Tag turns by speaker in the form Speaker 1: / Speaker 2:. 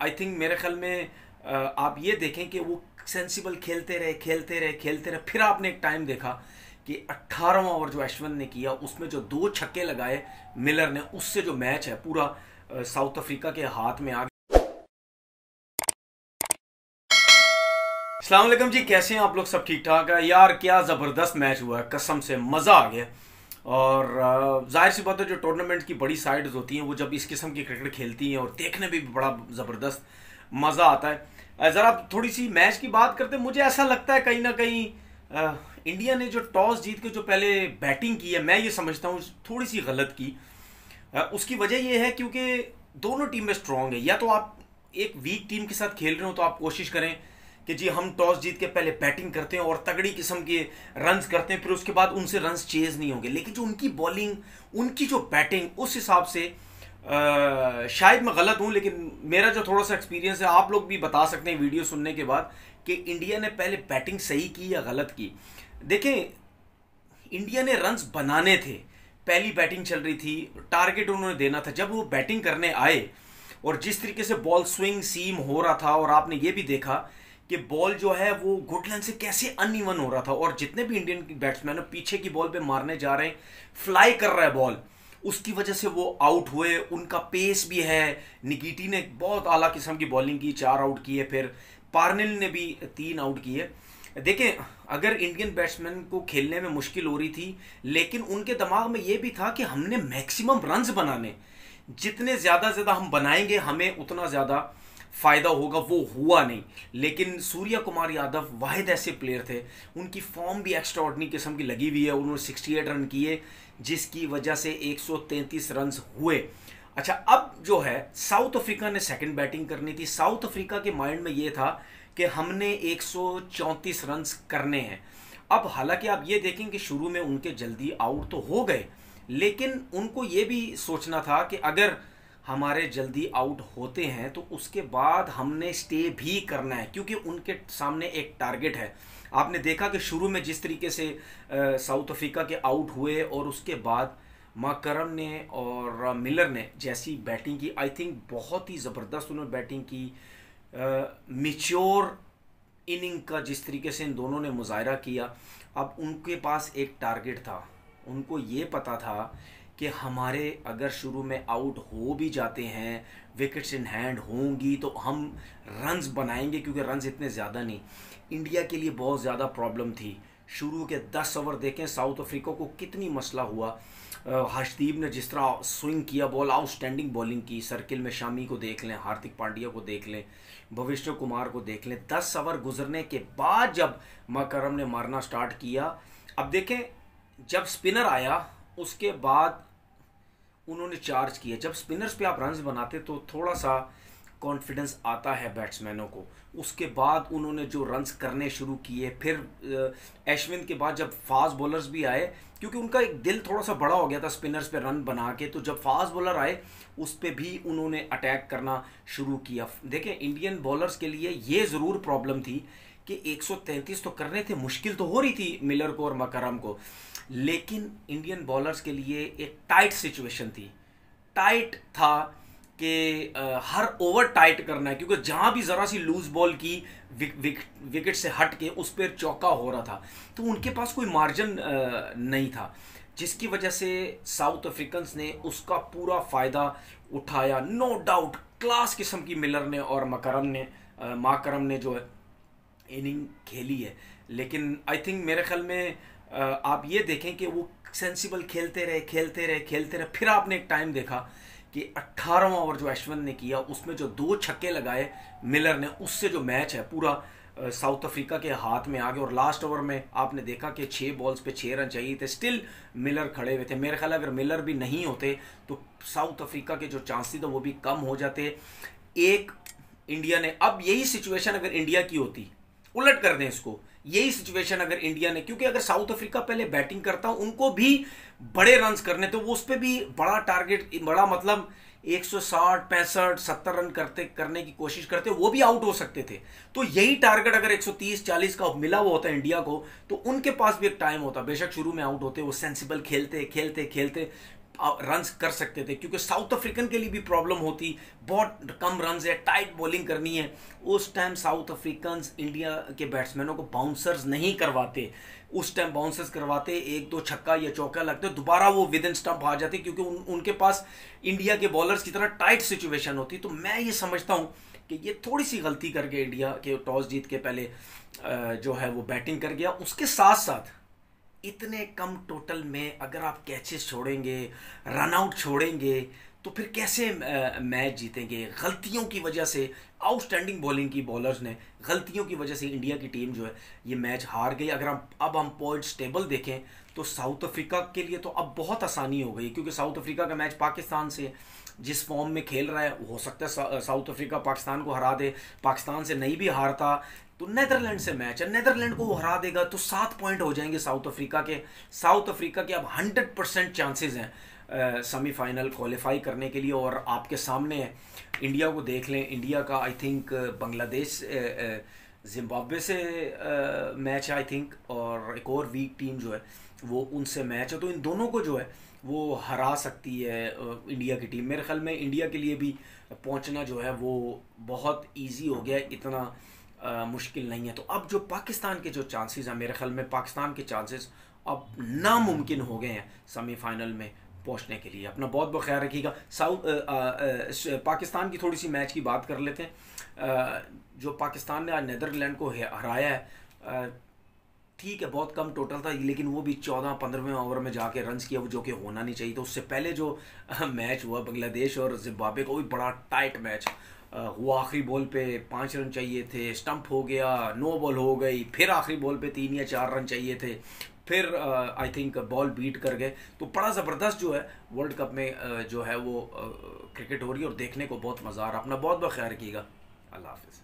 Speaker 1: I think मेरे ख्याल में आप ये देखें कि वो सेंसिबल खेलते रहे खेलते रहे खेलते रहे, फिर आपने एक टाइम देखा कि 18वां ओवर जो अश्विन ने किया उसमें जो 2 छक्के लगाए मिलर ने, उससे जो मैच है पूरा साउथ अफ्रीका के हाथ में आ गया। अस्सलाम वालेकुम जी, कैसे हैं आप लोग? सब ठीक ठाक है यार। क्या ज़बरदस्त मैच हुआ है, कसम से मज़ा आ गया। और जाहिर सी बात है, जो टूर्नामेंट की बड़ी साइड्स होती हैं वो जब इस किस्म की क्रिकेट खेलती हैं और देखने में भी बड़ा ज़बरदस्त मज़ा आता है। ज़रा थोड़ी सी मैच की बात करते हैं। मुझे ऐसा लगता है कहीं ना कहीं इंडिया ने जो टॉस जीत के जो पहले बैटिंग की है, मैं ये समझता हूँ थोड़ी सी गलत की। उसकी वजह यह है क्योंकि दोनों टीमें स्ट्रांग है। या तो आप एक वीक टीम के साथ खेल रहे हो तो आप कोशिश करें कि जी हम टॉस जीत के पहले बैटिंग करते हैं और तगड़ी किस्म के रन्स करते हैं, फिर उसके बाद उनसे रन्स चेज नहीं होंगे। लेकिन जो उनकी बॉलिंग, उनकी जो बैटिंग, उस हिसाब से शायद मैं गलत हूं, लेकिन मेरा जो थोड़ा सा एक्सपीरियंस है, आप लोग भी बता सकते हैं वीडियो सुनने के बाद कि इंडिया ने पहले बैटिंग सही की या गलत की। देखें, इंडिया ने रन्स बनाने थे, पहली बैटिंग चल रही थी, टारगेट उन्होंने देना था। जब वो बैटिंग करने आए और जिस तरीके से बॉल स्विंग सीम हो रहा था, और आपने ये भी देखा कि बॉल जो है वो गुड लेंथ से कैसे अनइवन हो रहा था, और जितने भी इंडियन बैट्समैन पीछे की बॉल पे मारने जा रहे हैं, फ्लाई कर रहा है बॉल, उसकी वजह से वो आउट हुए। उनका पेस भी है। निकीटी ने बहुत आला किस्म की बॉलिंग की, 4 आउट किए, फिर पार्निल ने भी 3 आउट किए। देखें, अगर इंडियन बैट्समैन को खेलने में मुश्किल हो रही थी, लेकिन उनके दिमाग में ये भी था कि हमने मैक्सिमम रन्स बनाने, जितने ज़्यादा हम बनाएंगे हमें उतना ज़्यादा फ़ायदा होगा। वो हुआ नहीं। लेकिन सूर्या कुमार यादव वाहिद ऐसे प्लेयर थे, उनकी फॉर्म भी एक्स्ट्रा ऑर्डिनरी किस्म की लगी हुई है। उन्होंने 68 रन किए, जिसकी वजह से 133 रन हुए। अच्छा, अब जो है साउथ अफ्रीका ने सेकंड बैटिंग करनी थी। साउथ अफ्रीका के माइंड में ये था कि हमने 134 रन करने हैं। अब हालांकि आप ये देखें कि शुरू में उनके जल्दी आउट तो हो गए, लेकिन उनको ये भी सोचना था कि अगर हमारे जल्दी आउट होते हैं तो उसके बाद हमने स्टे भी करना है, क्योंकि उनके सामने एक टारगेट है। आपने देखा कि शुरू में जिस तरीके से साउथ अफ्रीका के आउट हुए और उसके बाद माकरम ने और मिलर ने जैसी बैटिंग की, आई थिंक बहुत ही ज़बरदस्त उन्होंने बैटिंग की। मिच्योर इनिंग का जिस तरीके से इन दोनों ने मुजाहरा किया। अब उनके पास एक टारगेट था, उनको ये पता था कि हमारे अगर शुरू में आउट हो भी जाते हैं, विकेट्स इन हैंड होंगी तो हम रन्स बनाएंगे, क्योंकि रन्स इतने ज़्यादा नहीं। इंडिया के लिए बहुत ज़्यादा प्रॉब्लम थी। शुरू के 10 ओवर देखें साउथ अफ्रीका को कितनी मसला हुआ। हर्षदीप ने जिस तरह स्विंग किया बॉल, आउटस्टैंडिंग बॉलिंग की। सर्किल में शामी को देख लें, हार्दिक पांड्या को देख लें, भविष्य कुमार को देख लें। 10 ओवर गुजरने के बाद जब माकरम ने मारना स्टार्ट किया, अब देखें जब स्पिनर आया उसके बाद उन्होंने चार्ज किया। जब स्पिनर्स पे आप रन्स बनाते तो थोड़ा सा कॉन्फिडेंस आता है बैट्समैनों को। उसके बाद उन्होंने जो रन्स करने शुरू किए, फिर अश्विन के बाद जब फास्ट बॉलर्स भी आए, क्योंकि उनका एक दिल थोड़ा सा बड़ा हो गया था स्पिनर्स पे रन बना के, तो जब फास्ट बॉलर आए उस पर भी उन्होंने अटैक करना शुरू किया। देखें, इंडियन बॉलर्स के लिए ये ज़रूर प्रॉब्लम थी कि 133 तो करने थे, मुश्किल तो हो रही थी मिलर को और मकरम को, लेकिन इंडियन बॉलर्स के लिए एक टाइट सिचुएशन थी। टाइट था कि हर ओवर टाइट करना है, क्योंकि जहां भी ज़रा सी लूज बॉल की विकेट से हट के उस पर चौका हो रहा था, तो उनके पास कोई मार्जिन नहीं था, जिसकी वजह से साउथ अफ्रीकन्स ने उसका पूरा फ़ायदा उठाया। नो डाउट क्लास किस्म की मिलर ने और माकरम ने जो है इनिंग खेली है। लेकिन आई थिंक मेरे ख्याल में आप ये देखें कि वो सेंसिबल खेलते रहे खेलते रहे खेलते रहे, फिर आपने एक टाइम देखा कि 18वां ओवर जो अश्विन ने किया उसमें जो 2 छक्के लगाए मिलर ने, उससे जो मैच है पूरा साउथ अफ्रीका के हाथ में आ गया। और लास्ट ओवर में आपने देखा कि 6 बॉल्स पे 6 रन चाहिए थे, स्टिल मिलर खड़े हुए थे। मेरे ख्याल अगर मिलर भी नहीं होते तो साउथ अफ्रीका के जो चांसेस थे वो भी कम हो जाते। एक इंडिया ने, अब यही सिचुएशन अगर इंडिया की होती, उलट कर दें इसको, यही सिचुएशन अगर इंडिया ने, क्योंकि अगर साउथ अफ्रीका पहले बैटिंग करता, उनको भी बड़े रन्स करने थे, वो उस पर भी बड़ा टारगेट, बड़ा मतलब 160 65 70 रन करने की कोशिश करते, वो भी आउट हो सकते थे। तो यही टारगेट अगर 130 40 का मिला हुआ होता इंडिया को, तो उनके पास भी एक टाइम होता। बेशक शुरू में आउट होते, वो सेंसिबल खेलते खेलते खेलते रन्स कर सकते थे, क्योंकि साउथ अफ्रीकन के लिए भी प्रॉब्लम होती, बहुत कम रन्स है, टाइट बॉलिंग करनी है। उस टाइम साउथ अफ्रीकन इंडिया के बैट्समैनों को बाउंसर्स नहीं करवाते, उस टाइम बाउंसर्स करवाते, एक दो छक्का या चौका लगते, दोबारा वो विद इन स्टंप आ जाते, क्योंकि उनके पास इंडिया के बॉलर्स की तरह टाइट सिचुएशन होती। तो मैं ये समझता हूँ कि ये थोड़ी सी गलती करके इंडिया के टॉस जीत के पहले जो है वो बैटिंग कर गया। उसके साथ साथ इतने कम टोटल में अगर आप कैचेस छोड़ेंगे, रन आउट छोड़ेंगे, तो फिर कैसे मैच जीतेंगे? गलतियों की वजह से, आउटस्टैंडिंग बॉलिंग की बॉलर्स ने, गलतियों की वजह से इंडिया की टीम जो है ये मैच हार गई। अगर हम पॉइंट्स टेबल देखें तो साउथ अफ्रीका के लिए तो अब बहुत आसानी हो गई, क्योंकि साउथ अफ्रीका का मैच पाकिस्तान से जिस फॉर्म में खेल रहा है, हो सकता है साउथ अफ्रीका पाकिस्तान को हरा दे। पाकिस्तान से नहीं भी हारता तो नेदरलैंड से मैच है, नेदरलैंड को वो हरा देगा तो 7 पॉइंट हो जाएंगे साउथ अफ्रीका के। साउथ अफ्रीका के अब 100% चांसेस हैं सेमीफाइनल क्वालिफाई करने के लिए। और आपके सामने है, इंडिया को देख लें, इंडिया का आई थिंक बांग्लादेश जिम्बाब्वे से मैच है आई थिंक, और एक और वीक टीम जो है वो उनसे मैच है। तो इन दोनों को जो है वो हरा सकती है इंडिया की टीम। मेरे ख्याल में इंडिया के लिए भी पहुंचना जो है वो बहुत इजी हो गया है, इतना मुश्किल नहीं है। तो अब जो पाकिस्तान के जो चांसेस हैं, मेरे ख्याल में पाकिस्तान के चांसेस अब नामुमकिन हो गए हैं सेमीफाइनल में पहुंचने के लिए। अपना बहुत बहुत ख्याल रखिएगा। पाकिस्तान की थोड़ी सी मैच की बात कर लेते हैं। जो पाकिस्तान ने आज नेदरलैंड को हराया है, ठीक है बहुत कम टोटल था, लेकिन वो भी 14-15वें ओवर में जाके रन्स किया, जो कि होना नहीं चाहिए। तो उससे पहले जो मैच हुआ बांग्लादेश और जिम्बाब्वे का, वो भी बड़ा टाइट मैच हुआ। आखिरी बॉल पे 5 रन चाहिए थे, स्टंप हो गया, नो बॉल हो गई, फिर आखिरी बॉल पे 3 या 4 रन चाहिए थे, फिर आई थिंक बॉल बीट कर गए। तो बड़ा ज़बरदस्त जो है वर्ल्ड कप में जो है वो क्रिकेट हो रही है और देखने को बहुत मज़ा आ रहा है। अपना बहुत बहुत ख्याल रखिएगा। अल्लाह हाफिज़।